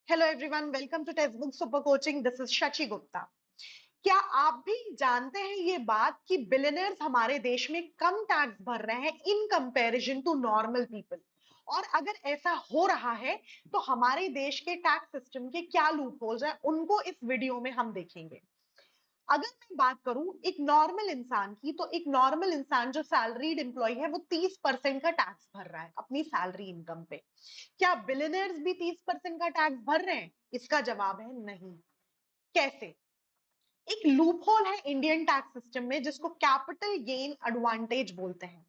Hello everyone, welcome to text book super coaching. This is Shashi Gupta. क्या आप भी जानते हैं ये बात कि बिलियनर्स हमारे देश में कम टैक्स भर रहे हैं in comparison to normal people? और अगर ऐसा हो रहा है तो हमारे देश के टैक्स सिस्टम के क्या लूप होल्स हैं, उनको इस वीडियो में हम देखेंगे। अगर मैं बात करूं एक नॉर्मल इंसान की, तो एक नॉर्मल इंसान जो सैलरीड एम्प्लॉय है वो 30% का टैक्स भर रहा है अपनी सैलरी इनकम पे। क्या बिलियनर्स भी 30% का टैक्स भर रहे हैं? इसका जवाब है नहीं। कैसे? एक लूप होल है इंडियन टैक्स सिस्टम में जिसको कैपिटल गेन एडवांटेज बोलते हैं।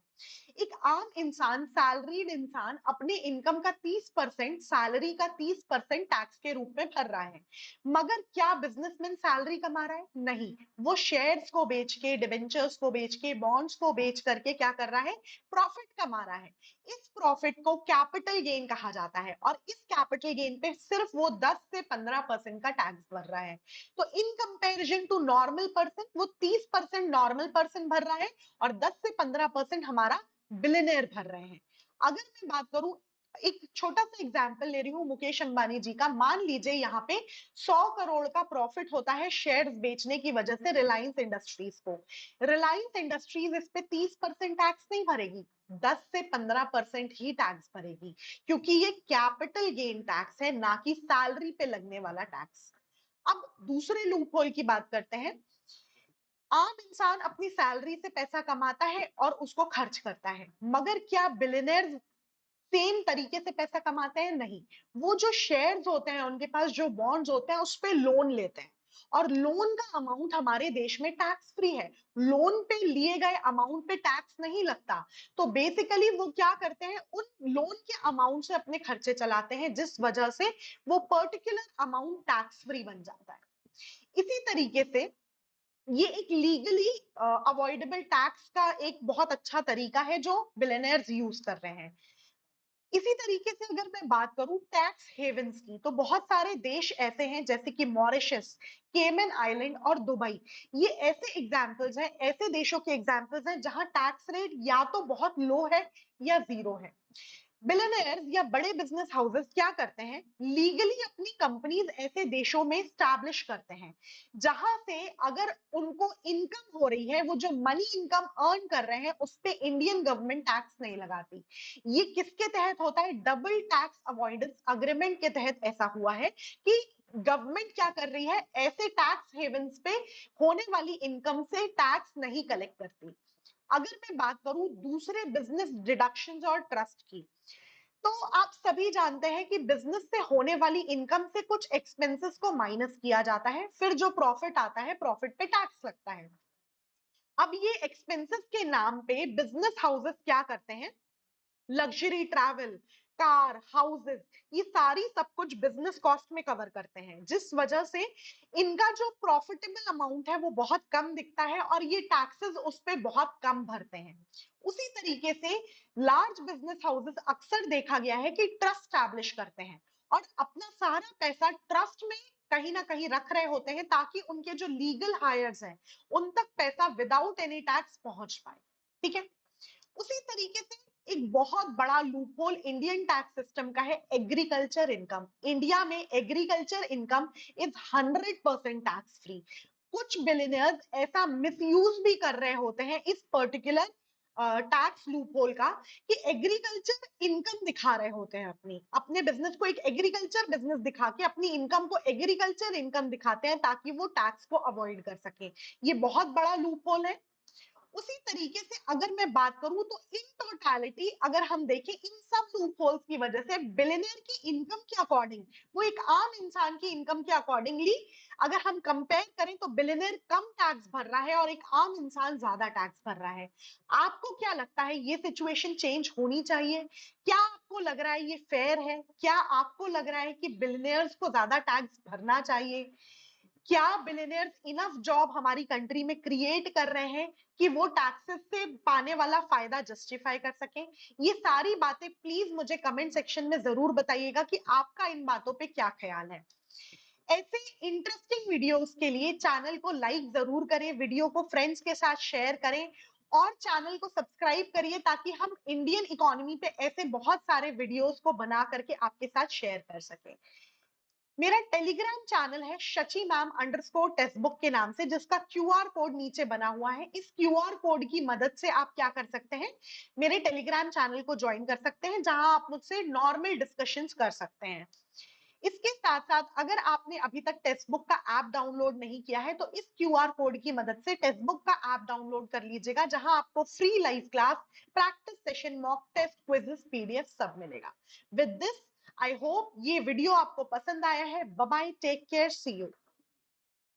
एक आम इंसान, सैलरीड इंसान, अपने इनकम का 30%, सैलरी का 30% टैक्स के रूप में भर रहा है। मगर क्या बिजनेसमैन सैलरी कमा रहा है? नहीं। वो शेयर्स को बेच के, डिवेंचर्स को बेच के, बॉन्ड्स को बेच करके क्या कर रहा है? प्रॉफिट कमा रहा है। इस प्रॉफिट को कैपिटल गेन कहा जाता है और इस कैपिटल गेन पे सिर्फ वो 10 से 15% का टैक्स भर रहा है। तो in comparison to normal person, वो 30% नॉर्मल पर्सन भर रहा है और 10 से 15% हमारा बिलियनर भर रहे हैं। अगर मैं बात करूं, एक छोटा सा एग्जांपल ले रही हूं मुकेश अंबानी जी का। मान लीजिए यहाँ पे 100 करोड़ का प्रॉफिट होता है शेयर्स बेचने की वजह से रिलायंस इंडस्ट्रीज को। रिलायंस इंडस्ट्रीज इस पे 30% टैक्स नहीं भरेगी, 10 से 15% ही टैक्स भरेगी, क्योंकि ये कैपिटल गेन टैक्स है, ना कि सैलरी पे लगने वाला टैक्स। अब दूसरे लूप होल की बात करते हैं। आम इंसान अपनी सैलरी से पैसा कमाता है और उसको खर्च करता है, मगर क्या बिलियनर्स सेम तरीके से पैसा कमाते हैं? नहीं। वो जो शेयर्स होते हैं, उनके पास जो बॉन्ड्स होते हैं, उस पे लोन लेते हैं और लोन का अमाउंट हमारे देश में टैक्स फ्री है। लोन पे लिए गए अमाउंट पे टैक्स नहीं लगता। तो बेसिकली वो क्या करते हैं, उन लोन के अमाउंट से अपने खर्चे चलाते हैं, जिस वजह से वो पर्टिकुलर अमाउंट टैक्स फ्री बन जाता है। इसी तरीके से ये एक लीगली अवॉइडेबल टैक्स का एक बहुत अच्छा तरीका है जो बिलियनर्स यूज कर रहे हैं। इसी तरीके से अगर मैं बात करूं टैक्स हेवंस की, तो बहुत सारे देश ऐसे हैं जैसे कि मॉरिशस, केमन आइलैंड और दुबई। ये ऐसे एग्जाम्पल्स हैं, ऐसे देशों के एग्जाम्पल्स हैं जहां टैक्स रेट या तो बहुत लो है या जीरो है। बिलियनर्स या बड़े बिजनेस हाउसेस क्या करते हैं, लीगली अपनी कंपनीज ऐसे देशों में स्टैब्लिश करते हैं जहां से अगर उनको इनकम हो रही है, वो जो मनी इनकम अर्न कर रहे हैं, उस पे इंडियन गवर्नमेंट टैक्स नहीं लगाती। ये किसके तहत होता है? डबल टैक्स अवॉइडेंस अग्रीमेंट के तहत ऐसा हुआ है कि गवर्नमेंट क्या कर रही है, ऐसे टैक्स हेवंस पे होने वाली इनकम से टैक्स नहीं कलेक्ट करती। अगर मैं बात करूं दूसरे बिजनेस डिडक्शंस और ट्रस्ट की, तो आप सभी जानते हैं कि बिजनेस से होने वाली इनकम से कुछ एक्सपेंसेस को माइनस किया जाता है, फिर जो प्रॉफिट आता है, प्रॉफिट पे टैक्स लगता है। अब ये एक्सपेंसेस के नाम पे बिजनेस हाउसेस क्या करते हैं, लग्जरी ट्रैवल, कार, हाउसेस, ये सारी सब कुछ बिजनेस कॉस्ट में कवर करते हैं, जिस वजह से इनका जो प्रॉफिटेबल अमाउंट है वो बहुत कम दिखता है और ये टैक्सेस उस पे बहुत कम भरते हैं। उसी तरीके से लार्ज बिजनेस हाउसेस अक्सर देखा गया है कि ट्रस्ट स्टैब्लिश करते हैं और अपना सारा पैसा ट्रस्ट में कहीं ना कहीं रख रहे होते हैं, ताकि उनके जो लीगल हायर्स हैं उन तक पैसा विदाउट एनी टैक्स पहुंच पाए। ठीक है। उसी तरीके से एक बहुत बड़ा लूपहोल इंडियन टैक्स सिस्टम का है एग्रीकल्चर इनकम। इंडिया में agriculture income is 100% tax free. कुछ बिलियनर्स ऐसा मिसयूज भी कर रहे होते हैं इस पर्टिकुलर टैक्स लूपहोल का, कि एग्रीकल्चर इनकम दिखा रहे होते हैं, अपनी अपने बिजनेस को एक एग्रीकल्चर बिजनेस दिखा के अपनी इनकम को एग्रीकल्चर इनकम दिखाते हैं ताकि वो टैक्स को अवॉइड कर सके। ये बहुत बड़ा लूपहोल है। उसी तरीके से अगर मैं बात करूं तो इन टोटालिटी अगर हम देखें, इन सब लूपहोल्स की वजह से बिलियनियर की इनकम के अकॉर्डिंग, वो एक आम इंसान की इनकम के अकॉर्डिंगली अगर हम कंपेयर करें, तो बिलियनियर कम टैक्स भर रहा है और एक आम इंसान ज्यादा टैक्स भर रहा है। आपको क्या लगता है, ये सिचुएशन चेंज होनी चाहिए? क्या आपको लग रहा है ये फेयर है? क्या आपको लग रहा है कि बिलियनियर्स को ज्यादा टैक्स भरना चाहिए? क्या बिलियनियर्स इनफ जॉब हमारी कंट्री में क्रिएट कर रहे हैं कि वो टैक्सेस से पाने वाला फायदा जस्टिफाई कर सकें? ये सारी बातें प्लीज मुझे कमेंट सेक्शन में जरूर बताइएगा कि आपका इन बातों पे क्या ख्याल है। ऐसे इंटरेस्टिंग वीडियोस के लिए चैनल को लाइक जरूर करें, वीडियो को फ्रेंड्स के साथ शेयर करें और चैनल को सब्सक्राइब करिए, ताकि हम इंडियन इकोनॉमी पे ऐसे बहुत सारे वीडियोस को बना करके आपके साथ शेयर कर सकें। मेरा टेलीग्राम चैनल है Shachi ma'am underscore text book के नाम से, जिसका क्यूआर कोड नीचे बना हुआ है। इस क्यूआर कोड की मदद से आप क्या कर सकते हैं, मेरे टेलीग्राम चैनल को ज्वाइन कर सकते हैं, जहां आप मुझसे नॉर्मल डिस्कशंस कर सकते हैं। इसके साथ साथ अगर आपने अभी तक टेक्स्ट बुक का ऐप डाउनलोड नहीं किया है, तो इस क्यूआर कोड की मदद से टेक्स्ट बुक का ऐप डाउनलोड कर लीजिएगा, जहां आपको free live class, practice session, mock test, quizzes, PDF सब मिलेगा। विद दिस आई होप ये वीडियो आपको पसंद आया है। Bye bye, take care, see you.